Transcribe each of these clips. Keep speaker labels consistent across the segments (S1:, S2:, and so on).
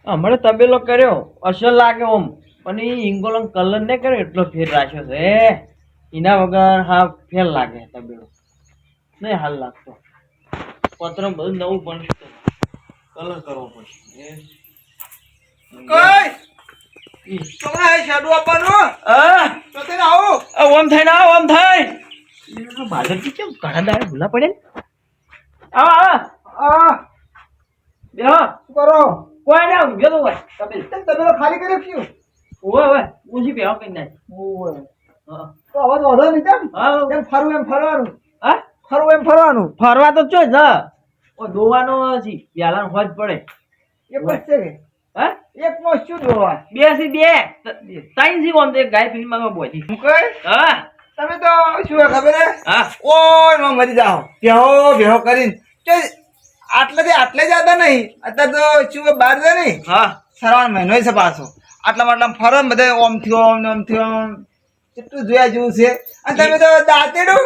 S1: હમણાં તબેલો કર્યો અસર લાગે ઓમ પણ એ ઇંગોલમ કલર ને કર્યો એટલો ફેર રાખ્યો છે એના વગર હા ફેર લાગે તબેલો નહીં હાલ લાગતો પત્ર બધું નવું પણ કલર કરવો પડશે
S2: કઈ છોકરા હે શેડો આપવાનું તો તેને આવો
S1: ઓમ થાય ના ઓમ થાય બાજરથી કેમ ઘણા દાડે ભૂલા પડે ને આવો
S2: આ
S1: બેહો
S2: શું કરો
S1: કોઈ ના ઊંઘ્યો તો હોય તબેલ
S2: તબેલો ખાલી કરી રાખ્યું
S1: ઓય ઓય ઊંઘી બેહો કઈ નાખ
S2: ઓય
S1: હા
S2: તો હવે તો વધો નહીં તેમ
S1: હા
S2: એમ ફરવું એમ ફરવાનું
S1: હા
S2: ફરવું એમ ફરવાનું
S1: ફરવા તો ચો જ ઓ દોવાનો છે પ્યાલાનો હોજ પડે
S2: એક વચ્ચે કે
S1: હા
S2: એક માં શું જોવા
S1: બે થી બે ત્રણ થી ઓમ એક ગાય ફિલ્મ માં બોજી
S2: હું કઈ
S1: હા
S2: તમે તો શું હે ખબર હે
S1: હા
S2: ઓય માં મરી જાઓ બેહો કરીને કે આટલે જતા નહીં અત્યારે તો શું બહાર જાય નહીં
S1: હા
S2: શ્રાવણ મહિનો છે પાછો આટલા ફરો ને બધા ઓમ થયો ને ઓમ થયો કેટલું જોયા જેવું છે અને તમે તો દાંતેડું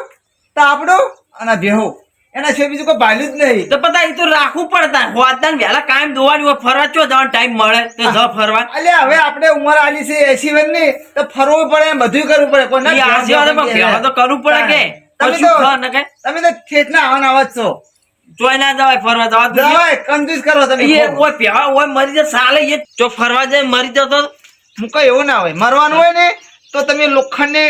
S2: તાપડું અને બેહો એના સિવાય બીજું કોઈ ભાલ્યું જ નહીં
S1: તો પતા એ તો રાખવું પડતા હોદન વેલા કાયમ દોવાની હોય ફરવા ચો જવાનો ટાઈમ મળે તો જ ફરવા
S2: અલ્યા હવે આપણે ઉંમર આલી છે 80 વર્ષની તો ફરવું પડે બધું કરવું પડે કોઈ
S1: ઈ આશીર્વાદ માં કહેવા તો કરવું પડે કે
S2: તમે
S1: પછી
S2: તો-
S1: ખા ન કે
S2: તમે તો ઠેઠના આવવાના આવા જ છો
S1: જોઈ ના જવાય ફરવા જવા દો
S2: જવાય કંજૂસ કરો તમે
S1: એ ઓય પ્યા ઓય મરી જાય સાલે એ ચો ફરવા જાય મરી જતો
S2: મુકા એવું ના હોય મરવાનું હોય ને તો તમે લોખંડને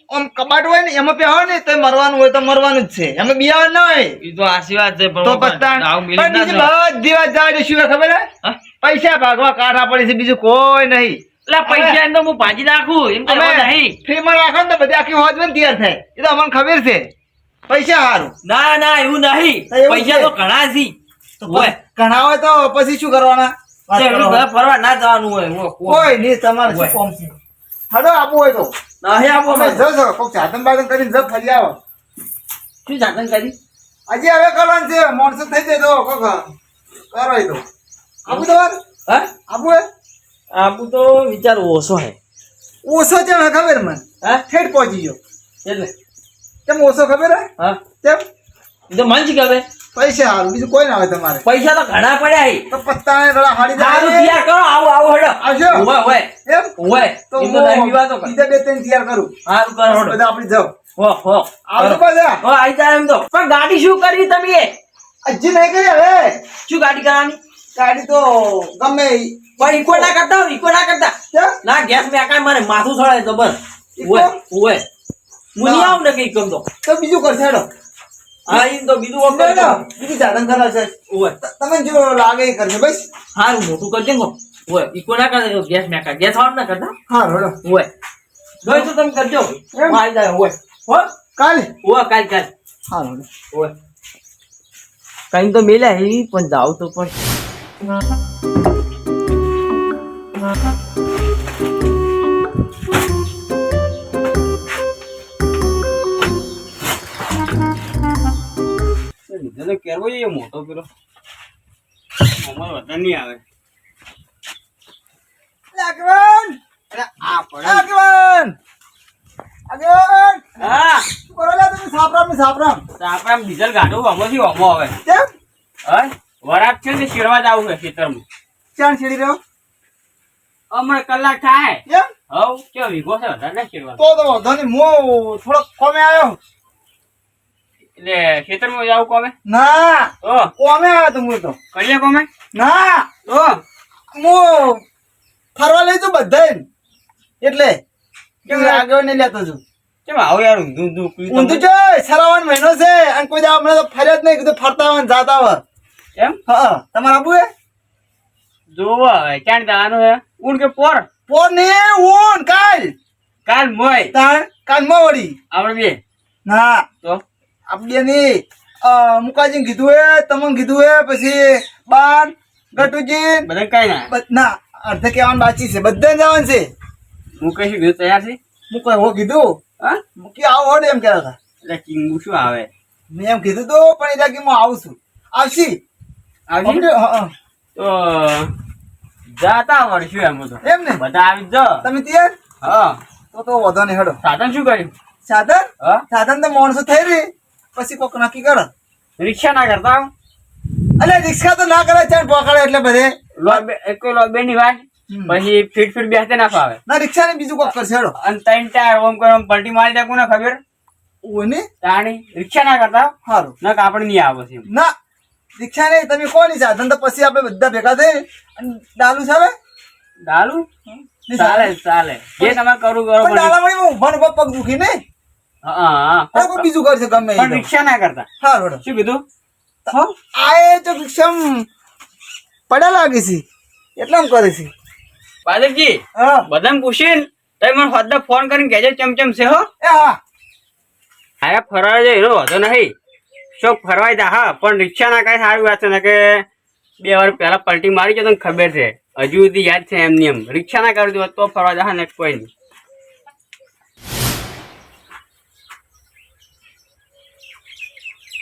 S2: આમ કબાટ હોય ને એમાં પહેરો ને તો મરવાનું હોય તો મરવાનું જ છે એમાં બિયાવાનું ના હોય
S1: ઈ તો આશીર્વાદ છે
S2: તો પત્તા પણ બીજી બધી વાત જાય શું છે ખબર હે
S1: હા?
S2: પૈસા ભાગવા કાઢા પડે છે બીજું કોઈ નહીં
S1: એટલે પૈસા એમ તો હું ભાજી નાખું એમ તો
S2: અમે
S1: એમાં નહીં
S2: ફ્રીમાં રાખો ને તો બધી આખી હોજ માં તૈયાર થાય એ તો અમને ખબર છે પૈસા સારું
S1: ના ના એવું નહીં
S2: તો એવું
S1: પૈસા
S2: છે.
S1: તો ઘણા છે ઓય
S2: ઘણા હોય તો પછી શું કરવાના વાત
S1: તે
S2: કરો.
S1: બધા ફરવા ના જવાનું હોય
S2: કોઈ નહીં તમારે શું
S1: હોય.
S2: કોમ છે હડો આપવું હોય તો
S1: નહીં આપો
S2: અમે જશો કોક સાધન બાધન કરીને જગ ફરી આવો
S1: શું સાધન કરી
S2: હજી હવે કરવાનું છે માણસો થઈ જાય તો કોક કરો એ તો આપું તમારે
S1: હા
S2: આપું હે
S1: આપું તો વિચાર ઓછો હે
S2: ઓછો છે હવે ખબર મને
S1: હા
S2: ઠેઠ પહોંચી ગયો
S1: એટલે
S2: કેમ ઓછો ખબર હે
S1: હા
S2: કેમ
S1: એ તો મન છે કે હવે
S2: પૈસા હારું બીજું કોઈ ના હોય તમારે
S1: પૈસા તો ઘણા પડ્યા હે
S2: તો પત્તા રડા હાડી
S1: સારું
S2: જાય
S1: તૈયાર કરો આવો આવો હેડો
S2: આવજો
S1: ઓય ઓય
S2: એમ
S1: ઓય
S2: તો
S1: એમ તો નહીં વિવાદો કર
S2: બીજા બે ત્રણ તૈયાર કરું
S1: સારું કરો હેડો
S2: બધા આપણી જાવ
S1: હો હો
S2: આવજો પાછા
S1: હો આઈ જાય એમ તો પણ ગાડી શું કરવી તમે
S2: હજી નહીં કરી હવે
S1: શું ગાડી કરવાની
S2: ગાડી તો ગમે ઈ.
S1: પણ ઈકો ના કરતા હો, ઈકો ના કરતા
S2: કેમ?
S1: ના ગેસ મેં કાંઈ મારે માથું સળે જબર
S2: ઈકો?
S1: ઓય ઓય હું નહીં આવું ને કઈ કમ તો
S2: તો બીજું કરશે હેડો
S1: હા ઈ તો બીજું
S2: ના,
S1: વખત
S2: ના, બીજું સાધન કરાવશે
S1: ઓય
S2: તમે જો લાગે એ કરશે બસ
S1: સારું મોટું કરજે ને ઓય ઈકો ના કરતા ગેસ મેં કાંઈ ગેસ વાળું ના કરતા
S2: હા હેડો
S1: ઓય જોઈ તો તમે કરજો
S2: એમ?
S1: હું આઈ જાય ઓય હો
S2: કાલે
S1: ઓય કાલ
S2: હા હેડો
S1: ઓય કઈ તો મેલ્યા હે પણ જાવ તો પણ કેવો એ મોટો પેલો અમારો વધારે નહીં આવે
S2: આગેવાન
S1: અરે આ પડે
S2: આગેવાન આગેવાન
S1: હા
S2: શું કરો લે તમે સાપરામ
S1: તો આપણે આમ ડીઝલ ગાડું આમાંથી ઓમો આવે
S2: કેમ
S1: હા વરાત છે ને શેરવા જ આવું છે ખેતરમાં
S2: ચાણ છેડી રહ્યો
S1: હમણાં કલાક થાય
S2: કેમ
S1: હવ કેવો વીઘો છે વધારે ના શેરવા
S2: તો વાંધો નહીં હું થોડો કોમે આવ્યો
S1: એટલે ખેતરમાં જાવ કોમે
S2: ના
S1: ઓ
S2: કોમે આવ્યો તો હું તો
S1: કરીએ કોમે
S2: ના
S1: ઓ
S2: હું ફરવા લઈ છું બધાય એટલે કેમ આગળ નહીં લેતો છું
S1: કેમ આવો યાર ઊંધું
S2: ઊંધું છે શ્રાવણ મહિનો છે અને કોઈ દાડો હમણાં તો ફર્યા જ નહીં કીધું ફરતા હોય ને જાતા હોય
S1: એમ
S2: હા તમારે આબુ હે
S1: જોવો હવે ક્યાં જવાનું હે ઊંડ કે પોર
S2: પોર ને ઊન
S1: કાલ મોય
S2: કાલ માં વળી
S1: આપણે બે
S2: ના
S1: તો
S2: આપણે નહીં મુકાજી કીધું હે તમને કીધું હે પછી બાર ગટુજી
S1: બધા કઈ ના
S2: ના અડધે કહેવાનું બાકી છે બધા જવાનું છે
S1: હું કહીશું કીધું તૈયાર છે
S2: હું કઈ હો કીધું
S1: હા
S2: મૂકી આવો હોડે એમ કહેતા હતા
S1: એટલે કિંગુ શું આવે
S2: મેં એમ કીધું તો પણ એ કે હું આવું છું આવશી
S1: આવજી
S2: હમણાં, હા,
S1: તો જાતા મળશું એમ તો
S2: એમ ને
S1: બધા આવી જ જાઓ.
S2: તમે તૈયાર
S1: હા
S2: તો વધો નહીં હેડો
S1: સાધન શું કર્યું
S2: સાધન
S1: હા
S2: સાધન તો માણસો થઈ રહી પછી કોક નક્કી કરો
S1: રિક્ષા ના કરતા
S2: અલે રિક્ષા તો ના કરે ચાલ પકડે એટલે બધે
S3: કોઈ લોબે ની વાત પછી ફીટ બેસતે ના ફાવે
S2: ના રિક્ષા ને બીજું કોક કરશે હેડો
S3: અને ત્રણ ટાયર ઓમ કરો પલટી મારી દે કોને ખબર
S2: ઓને
S3: તાણી રિક્ષા ના કરતા
S2: સારું
S3: ના કાપડ નહીં આવે છે
S2: ના રિક્ષા નહીં તમે કોની સાધન તો પછી આપણે બધા ભેગા થઈ અને ડાલું ચાલે
S3: ડાલું ચાલે ચાલે જે તમારે કરવું કરો
S2: પણ ડાલા વળી ઊભા ને ઊભા પગ દુખી ને
S3: હા
S2: કોઈ બીજું કરશે ગમે એ
S3: પણ
S2: તો.
S3: રિક્ષા ના કરતા
S2: સારું હેડો.
S3: શું કીધું
S2: આ એ તો રિક્ષા પડ્યા લાગે છે એટલે આમ કરે છે
S3: પાદરજી
S2: હા
S3: બધાને પૂછીને તમે મને હોદ્દા ફોન કરીને કહેજો ચમચમ છે હો
S2: એ હા
S3: આયા ફરવા જાય એનો વાંધો નહીં શોખ ફરવાય તા હા પણ રિક્ષા ના કઈ સારી વાત છે ને કે 2 વાર પહેલા પલટી મારી છે તને ખબર છે હજુ સુધી યાદ છે એમની એમ રિક્ષા ના કરી દો તો ફરવા જા ને કોઈ નહીં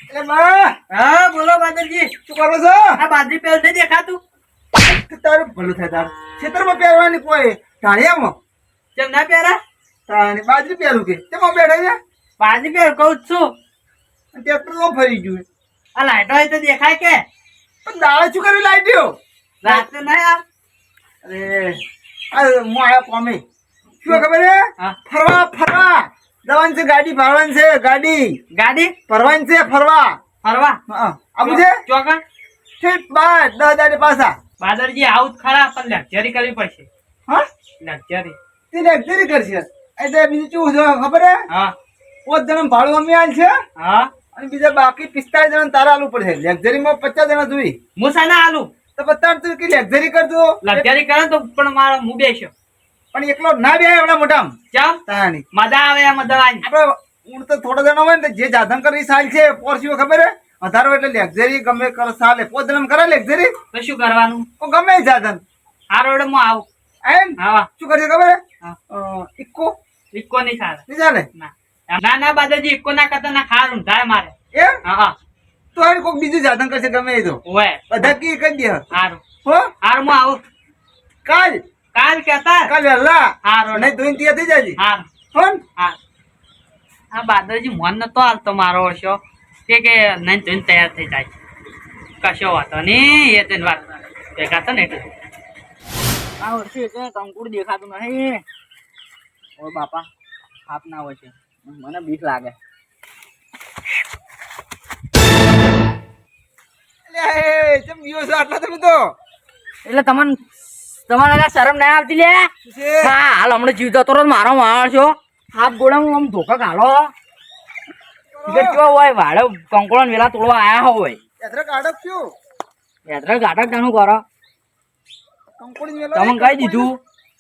S2: એટલે બા
S1: હા બોલો બાદરજી.
S2: શું કરો છો
S1: આ બાજરી પેલ નહીં દેખાતું?
S2: તારું ભલું થાય તારું ખેતરમાં પહેરવાની કોઈ ઢાળિયામાં
S1: કેમ ના પહેરા?
S2: તાણી બાજરી પહેરું કે તેમાં બેઠા છે
S1: બાજરી પેલ કહું જ છું.
S2: ટ્રેક્ટર તો ફરી ગયું
S1: આ લાઈટો હોય તો દેખાય કે
S2: પણ દાડા શું કરી લાઈટ્યો
S1: રાતે ના યાર.
S2: અરે આ હું આયા કોમે શું ખબર હે
S1: હા.
S2: ફરવા ફરવા જવાનું છે ગાડી ફરવાની છે ગાડી
S1: ગાડી
S2: ફરવાની છે ફરવા
S1: ફરવા
S2: હા આવું છે
S1: ચોકન
S2: ઠીક બાર 10 દાડે પાછા
S1: બાદરજી આવું જ ખરા પણ લક્ઝરી કરવી પડશે.
S2: હા
S1: લક્ઝરી.
S2: તે લક્ઝરી કરશે એટલે બીજું શું છે ખબર હે
S1: હા
S2: 5 જણા ભાડું અમે આલ છે
S1: હા
S2: અને બીજા બાકી 45 જણા તારા આલવું પડશે લક્ઝરીમાં 50 જણા જોઈ
S1: હું સાના આલું
S2: તો બતાડ તું કે લક્ઝરી કરજો
S1: લક્ઝરી કરે તો પણ મારો હું બેસ્યો
S2: પણ એકલો ના બે એવડા મોટા
S1: ચમ
S2: તાણી
S1: મજા આવે એમ દવાની.
S2: આપણે ઊંડ તો થોડા જણા હોય ને તો જે સાધન કરી સાલ છે પોર્સીઓ ખબર હે વધારો એટલે લક્ઝરી ગમે કરે સાલે 5 જણા કરે લક્ઝરી
S1: તો શું કરવાનું?
S2: તો ગમે એ સાધન
S1: આ રોડ માં આવું.
S2: એમ
S1: હા
S2: શું કરશે ખબર હે
S1: હા.
S2: ઇક્કો
S1: ઇક્કો નહીં ચાલે.
S2: નહીં ચાલે
S1: ના ના ના બાદરજી ઇક્કો ના કરતા ના ખાવાનું થાય મારે.
S2: એમ
S1: હા હા
S2: તો હવે કોઈક બીજું સાધન કરશે ગમે એ તો
S1: ઓય
S2: બધા કી કરી દે
S1: હારું
S2: હો
S1: હારું હું આવું.
S2: કાલ
S1: કાલ કેતા
S2: કાલ વહેલા
S1: હારું
S2: નહીં ધોઈને ત્યાં થઈ જાજી
S1: હારું
S2: ફોન
S1: હા. આ બાદરજી મન નતો હાલતો મારો વર્ષો કે નહીં ધોઈને તૈયાર થઈ જાય. કશો વાતો નહીં એ તેની વાત ભેગા હતા ને એટલે આ વર્ષે કંકુડ દેખાતું નહીં. ઓ બાપા થાપ ના હોય છે મને બીક લાગે.
S2: એટલે ચમ ગયો છો આટલા તમે તો
S1: એટલે તમારે શરમ ના આવતી લે?
S2: શું છે
S1: હા હાલ હમણાં જીવતો તો મારો માર છો હાફ ગોળામાં આમ ધોકા ઘાલો કેવો હોય વાળો કંકોળો વેલા તોડવા આયા હોય
S2: યાત્રા કાઢક છું
S1: યાત્રા ગાટક તાનું કરો
S2: કંકોડી મેલો
S1: તમે કહી દીધું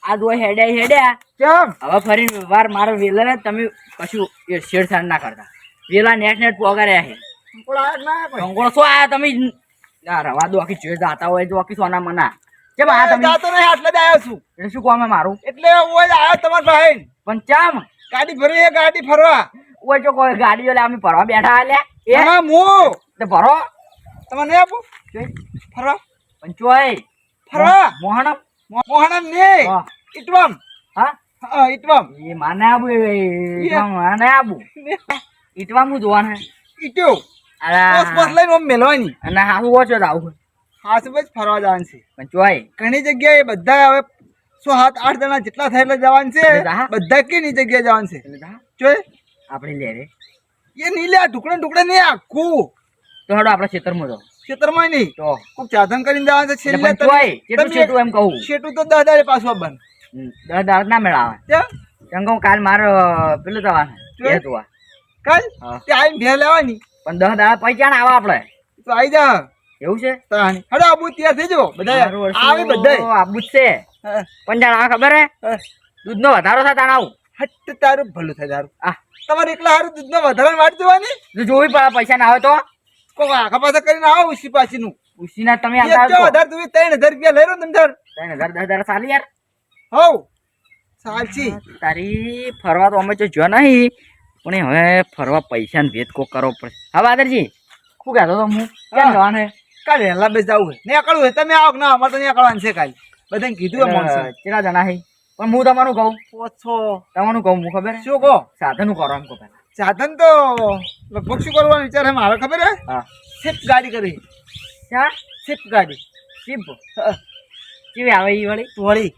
S1: આ દો હેડ્યા
S2: કેમ
S1: હવે ફરી વાર મારો વેલા ને તમે કશું છેડછાડ ના કરતા વેલા નેટ પોગાર્યા છે
S2: કંકોડ આયા ના કોઈ
S1: કંકોળો શું આયા તમે આ રવા દો આખી ચેડ જાતા હોય તો આખી સોના મના કેમ આ તમે
S2: જાતો નહીં આટલે જ આવ્યો છું
S1: એટલે શું કહો મારું
S2: એટલે ઓય આવ્યો તમારા ભાઈ
S1: પણ ચામ
S2: ગાડી ફરી ગાડી ફરવા
S1: ઓય જો કોઈ ગાડીઓ લે અમે ભરવા બેઠા લે એ
S2: હા હું
S1: તે ભરો
S2: તમે નહીં આપું ફરવા
S1: પણ ચોય
S2: ફરવા
S1: મોહન
S2: મોહનમ નહીં
S1: હા.
S2: ઇટવમ
S1: હા
S2: હા ઇટવમ
S1: એ માને આબુ માને આબુ ઈટવા હું જોવાના
S2: ઇટો બસ બસ લઈને ઓમ મેલવાની
S1: અને હાથું ઓછો જ આવું
S2: હાથ બસ ફરવા જવાનું છે
S1: પણ ચોય
S2: ઘણી જગ્યાએ બધા હવે 7-8 જણા જેટલા થાય એટલે જવાનું છે
S1: જા.
S2: બધા કેની જગ્યાએ જવાનું છે
S1: એટલે જા,
S2: જોઈ
S1: આપણે લે રે
S2: એ નહીં લે ટુકડે ટુકડે નહીં આખું
S1: તો હેડો આપણે ખેતરમાં જાઓ
S2: ખેતરમાં નહીં
S1: તો
S2: કોક સાધન કરીને જવાનું છે
S1: એટલે
S2: છેલ્લે
S1: પણ ચોય કેટલું છેટું એમ કહું
S2: છેટું તો 10 દાડે પાછું બંધ
S1: 10 દાડ ના મેળાવે કેમ કહું કાલ મારે પેલું જવાનું
S2: ચોય?
S1: એ જોવા
S2: કાલ
S1: હા.
S2: તે આવીને ભેર લેવાની
S1: પણ 10 દાડા પૈસા ના આવે આપણે
S2: તો આવી જા
S1: એવું છે
S2: તાણી હડો આબુ ત્યાં થઈ જાઓ બધા
S1: મારું વર્ષું
S2: આવે બધા
S1: આબુ જ છે પણ જાણ આ ખબર હે દૂધનો વધારો થાય તાણ આવું
S2: હટ તારું ભલું થાય તારું
S1: આ
S2: તમારે એકલા હારું દૂધનો વધારાની વાટ જોવાની
S1: જો જોવી પડે પૈસા ના આવે તો
S2: કોક આખા પાછા કરીને આવો ઉસી પાછીનું
S1: ઉસીના તમે
S2: એક
S1: આવતા
S2: જો
S1: આવજો.
S2: વધારે તું 3000 રૂપિયા લઈ રહ્યો તમે તાર
S1: 3000 10 દાડા ચાલી યાર
S2: હોવ સાચી
S1: તારી ફરવા તો અમે તો જો નહીં પણ એ હવે ફરવા પૈસા ભેદ કોક કરવો પડે હા બાદરજી શું કહેતો તો હું કેમ જવાનું છે?
S2: કાલે વહેલા બેસ જવું છે નીકળવું છે તમે આવો કે ના અમારે તો નીકળવાનું છે કાલે બધાને કીધું એમ માણસે
S1: કેટલા જણા છે પણ હું તમારું કહું
S2: ઓછો
S1: તમારું કહું હું ખબર
S2: શું કહો
S1: સાધન કરો એમ કહો પહેલા.
S2: સાધન તો લગભગ શું કરવાનો વિચાર છે મારે ખબર હે
S1: હા
S2: સ્વિફ્ટ ગાડી કરી
S1: ક્યાં
S2: સ્વિફ્ટ ગાડી
S1: શીપ
S4: કેવી આવે ઈ વળી
S2: વળી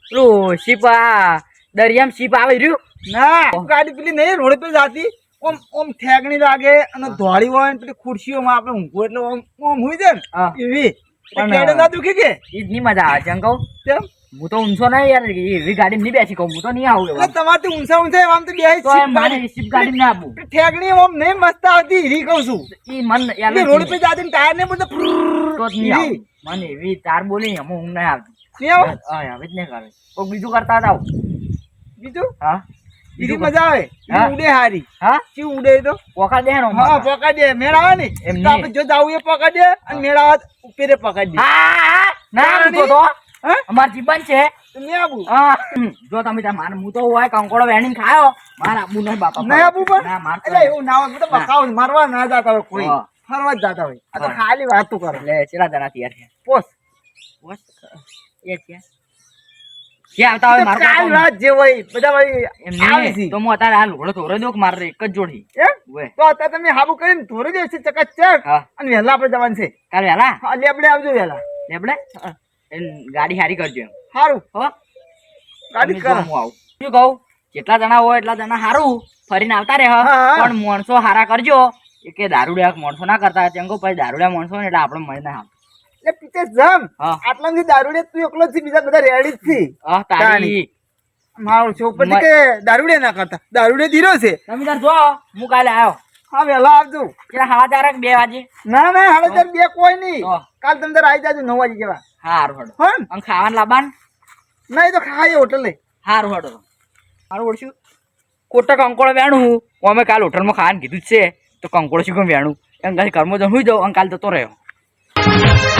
S4: પેલું શીપ આ દરિયામાં શીપ આવે રહ્યું
S2: ના ગાડી પેલી નહીં રોડ પર જાતી ઓમ ઓમ ઠેકણી લાગે અને ધોળી હોય ને પેલી ખુરશીઓમાં આપણે ઊંઘવું એટલે ઓમ ઓમ હોય છે ને
S4: હા.
S2: એવી
S4: પણ
S2: કેડે ના દુખી કે
S4: ઈ જ નહીં મજા આવે છે એમ કહું
S2: કેમ
S4: હું તો ઊંચો નહીં યાર એવી ગાડી નહીં બેસી કહું હું તો નહીં આવું
S2: એટલે
S4: એવા.
S2: તમારથી ઊંચા ઊંચા આમ તો બેહી
S4: તો એમ મારે શીપ ગાડી ના આપું
S2: પેલી ઠેકણી ઓમ નહીં મસ્ત આવતી હીરી કહું છું
S4: ઈ મન યાર
S2: પેલી રોડ પર જાતી ને ટાયર ને બધું
S4: તો જ નહીં આવું મને એવી તાર બોલી ને હું નહીં આવતી
S2: નહીં આવો
S4: હા હવે જ નહીં કરે કોઈક બીજું કરતા હતા
S2: બીજું
S4: હા
S2: બીજી મજા આવે
S4: હા.
S2: ઈ ઉડે હારી
S4: હા
S2: ચી ઉડે તો
S4: પોકા દે ને
S2: હા પકડી દે મેળ આવે ને
S4: એમ
S2: તો આપણે જો જાવું એ પકડી દે અને મેળ આવે તો ઉપેરે પકડી દે
S4: હા ના
S2: ના,
S4: હું તો
S2: હા?
S4: અમાર જીવન છે
S2: તો નહીં આવું
S4: હા જો તમે ત્યાં માર હું તો હોય કંકોડો વેણીને ખાયો માર આબુ નહીં બાપા
S2: નહીં આપું પણ
S4: ના માર
S2: એટલે એવું ના હોય બધા બકાવ મારવા ના જાતા હોય કોઈ
S4: હા.
S2: ફરવા જ જાતા હોય આ તો
S4: હા.
S2: ખાલી વાતો કરે
S4: એટલે ચેલા જણા તૈયાર છે
S2: પોસ
S4: બસ એ છે ક્યાં આવતા હોય મારો
S2: કાલ રાત જે હોય બધા ભાઈ
S4: એમ
S2: આવે છે
S4: નહીં તો હું અત્યારે આ લુગડો તોરે દઉં કે મારે એક જ જોડી
S2: એમ
S4: ઓય
S2: તો અત્યારે તમે હાબુ કરીને ધોરી દેશે ચકાચક
S4: હા
S2: અને વહેલા આપણે જવાનું છે
S4: કાલ વહેલા
S2: હા લેબડે આવજો વહેલા
S4: લેબડે ગાડી હારી કરજો એમ
S2: સારું
S4: હો
S2: ગાડી
S4: તમે
S2: કરો
S4: જો હું આવું શું કહું જેટલા જણા હોય એટલા જણા હારું ફરીને આવતા રહે
S2: હા.
S4: પણ માણસો હારા કરજો એ કે દારૂડિયા માણસો ના કરતા ચંગો પછી દારૂડિયા માણસો ને એટલે આપણે મળીને આવ
S2: એટલે પીછે જમ
S4: હા.
S2: આટલામાંથી દારૂડે તું એકલો જ છે બીજા બધા રેડી જ છે
S4: આહ તારી
S2: મારો છો પછી કે દારૂડે ના કરતા દારૂડે ધીરો છે
S4: તમે તાર જો હું કાલે આવ્યો
S2: હા વહેલા આવજો
S4: કેટલા હાડા ચાર 2 વાગે
S2: ના ના હવે તાર બે કોઈ નહીં
S4: તો.
S2: કાલ તમે તાર આવી જાજો 9 વાગે જેવા
S4: હારું હડો
S2: હા
S4: અને ખાવાનું લાબાન
S2: નહીં તો ખાઈએ હોટલે
S4: હારું હડો હારું ઓળશું કોટા કંકોળો વેણું અમે કાલ હોટલમાં ખાવાનું કીધું જ છે તો કંકોળો શું કેમ વેણું એમ કાલે ઘરમાં જવું જાઉં અને કાલ જતો રહ્યો